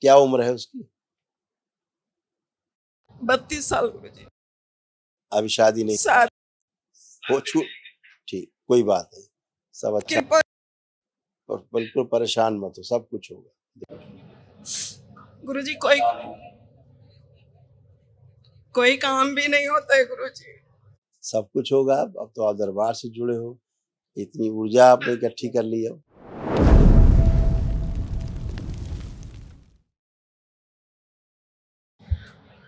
क्या उम्र है उसकी? 32 साल गुरुजी। अभी शादी नहीं साथ हो छूट ठीक, कोई बात नहीं, सब अच्छा। कृपा और बिल्कुल परेशान मत हो, सब कुछ होगा। गुरुजी, कोई काम भी नहीं होता है गुरुजी। सब कुछ होगा। अब तो आप दरबार से जुड़े हो, इतनी ऊर्जा आपने इकट्ठी कर ली। अब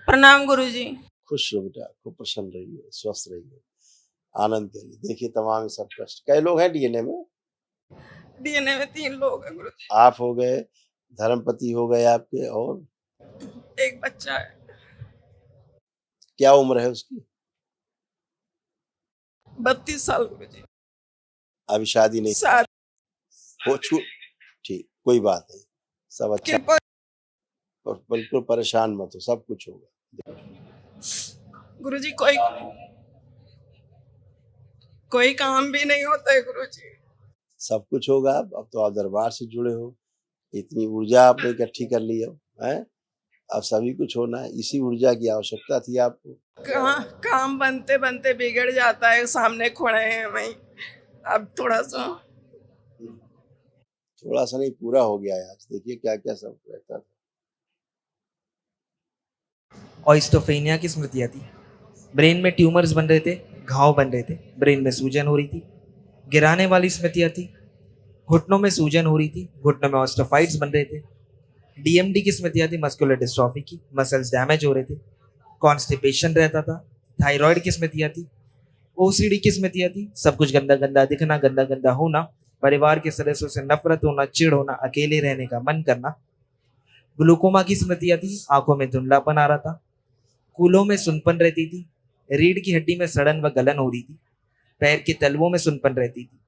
प्रणाम गुरुजी। खुश रहो बेटा, खूब प्रसन्न रहिए, स्वस्थ रहिए, आनंद करिए। देखिए तमाम ये सब कष्ट, कई लोग हैं डीएनए में। डीएनए में 3 लोग हैं गुरुजी। आप हो गए, धर्मपति हो गए आपके, और एक बच्चा है। क्या उम्र है उसकी? 32 साल गुरुजी। अभी शादी नहीं साथ हो छूट ठीक, कोई बात नहीं, सब अच्छा। कृपा और बिल्कुल परेशान मत हो, सब कुछ होगा। गुरुजी, कोई काम भी नहीं होता है गुरुजी। सब कुछ होगा। अब तो आप दरबार से जुड़े हो, इतनी ऊर्जा आपने इकट्ठी कर ली। अब है, अब सभी कुछ होना है। इसी ऊर्जा की आवश्यकता थी आपको। कहाँ काम बनते बनते बिगड़ जाता है, सामने खड़े हैं वही। अब थोड़ा सा नहीं, पूरा हो गया है। आज देखिए क्या क्या सब रहता था। ऑइस्टोफेनिया की स्मृतियाँ थी। ब्रेन में ट्यूमर्स बन रहे थे, घाव बन रहे थे, ब्रेन में सूजन हो रही थी। गिराने वाली स्मृतियाँ थी। घुटनों में सूजन हो रही थी, घुटनों में ऑस्टोफाइट्स बन रहे थे। डीएमडी की स्मृतियाँ थी, मस्कुलर डिस्ट्रॉफी की, मसल्स डैमेज हो रहे थे। कॉन्स्टिपेशन रहता था। थायराइड की स्मृतियाँ थी। ओसीडी की स्मृतियाँ थी, सब कुछ गंदा गंदा दिखना, गंदा गंदा होना, परिवार के सदस्यों से नफरत होना, चिढ़ होना, अकेले रहने का मन करना। ग्लूकोमा की स्मृतियाँ थी, आंखों में धुंधलापन आ रहा था, कूलों में सुनपन रहती थी, रीढ़ की हड्डी में सड़न व गलन हो रही थी, पैर के तलवों में सुनपन रहती थी।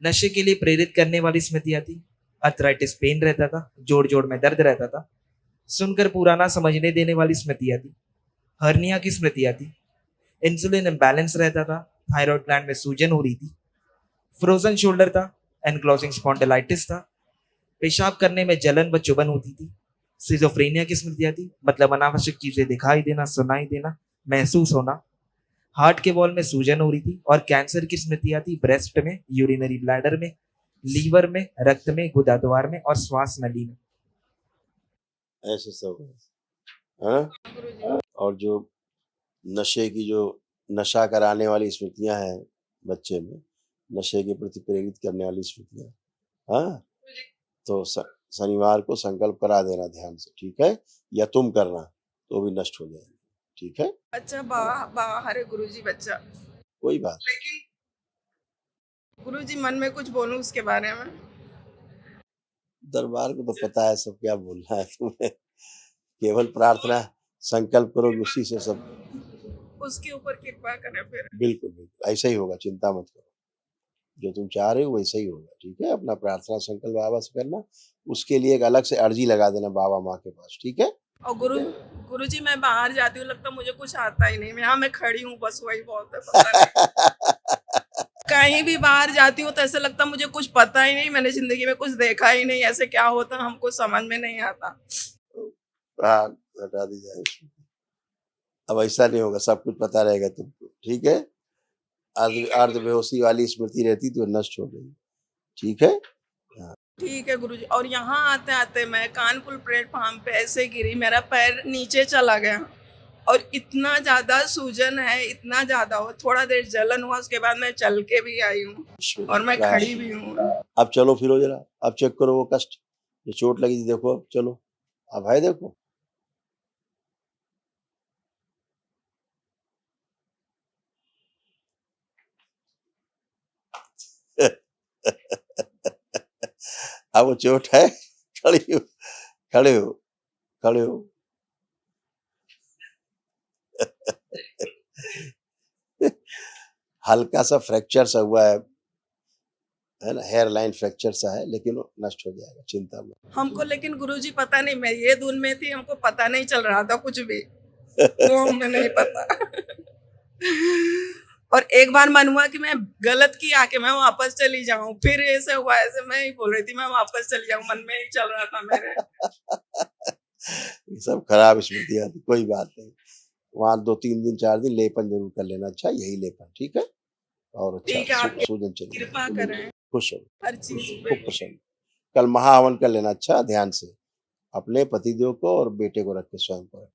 नशे के लिए प्रेरित करने वाली स्मृतियाँ थी। अर्थराइटिस पेन रहता था, जोड़ जोड़ में दर्द रहता था। सुनकर पुराना समझने देने वाली स्मृतियाँ थी। हर्निया की स्मृतियाँ थी। इंसुलिन इम्बैलेंस रहता था, थायराइड ग्लैंड में सूजन हो रही थी। फ्रोजन शोल्डर था, एनक्लोजिंग स्पॉन्डिलाइटिस था, पेशाब करने में जलन व चुभन होती थी। सिजोफ्रेनिया की स्मृतियाँ थी, मतलब अनावश्यक चीजें दिखाई देना, सुनाई देना, महसूस होना। हार्ट के वॉल में सूजन हो रही थी। और कैंसर की स्मृतियाँ थी, ब्रेस्ट में, यूरिनरी ब्लैडर में, लीवर में, रक्त में, गुदाद्वार में और श्वास नली में। ऐसे सब हाँ? और जो नशे की, जो नशा कराने वाली स्मृतियां हैं बच्चे में, नशे के प्रति प्रेरित करने वाली स्मृतियां, हाँ, तो शनिवार को संकल्प करा देना ध्यान से, ठीक है? या तुम करना तो भी नष्ट हो जाएगी, ठीक है? अच्छा बाहर है गुरुजी बच्चा। कोई बात लेकिन गुरुजी, मन में कुछ बोलूं उसके बारे में? दरबार को तो पता है सब क्या बोलना है तुम्हें। केवल प्रार्थना संकल्प करोगे, उसी से सब। उसके ऊपर कृपा करें फिर। बिल्कुल बिल्कुल ऐसा ही होगा, चिंता मत करो। जो तुम चाह रहे हो वैसा ही होगा, ठीक है? अपना प्रार्थना संकल्प बाबा से करना, उसके लिए एक अलग से अर्जी लगा देना बाबा माँ के पास, ठीक है? और गुरुजी, मैं बाहर जाती हूँ, लगता मुझे कुछ आता ही नहीं। यहाँ मैं खड़ी हूँ, बस वही बहुत है, पता नहीं। कहीं भी बाहर जाती हूँ तो ऐसा लगता मुझे कुछ पता ही नहीं, मैंने जिंदगी में कुछ देखा ही नहीं, ऐसे क्या होता हमको समझ में नहीं आता। हाँ, हटा दी जाए इसमें। अब ऐसा नहीं होगा, सब कुछ पता रहेगा तुमको, ठीक है? अर्ध बेहोशी वाली स्मृति रहती तो नष्ट हो गई, ठीक है? ठीक है गुरुजी। और यहाँ आते आते मैं कानपुर प्लेटफॉर्म पे ऐसे गिरी, मेरा पैर नीचे चला गया और इतना ज्यादा सूजन है, इतना ज्यादा हो, थोड़ा देर जलन हुआ, उसके बाद मैं चल के भी आई हूँ और मैं खड़ी भी हूँ। अब चलो फिर जरा, अब चेक करो वो कष्ट जो चोट लगी थी, देखो अब चलो, अब है देखो। अब वो चोट है, खड़े हो, खड़े हो, खड़े हो। हल्का सा फ्रैक्चर सा हुआ है ना, हेयर लाइन फ्रैक्चर सा है, लेकिन वो नष्ट हो जाएगा, चिंता मत। हमको लेकिन गुरुजी पता नहीं, मैं ये धुन में थी, हमको पता नहीं चल रहा था कुछ भी, वो हमें नहीं पता। और एक बार मन हुआ कि मैं गलत किया कि मैं वापस चली जाऊं, फिर ऐसे हुआ, ऐसे मैं ही बोल रही थी मैं वापस चली जाऊं, मन में ही चल रहा था मेरे। ये सब खराब स्मृतियाँ थी, कोई बात नहीं। वहाँ 2-3 दिन 4 दिन लेपन जरूर कर लेना, अच्छा यही लेपन, ठीक है? और अच्छा ठीक है, आपकी सूजन चली कृपा जाएगी। करें खुश हो, हर चीज खूब पे। प्रसन्न। कल महाहवन कर लेना, अच्छा ध्यान से, अपने पतिदेव को और बेटे को रख के स्वयं को रख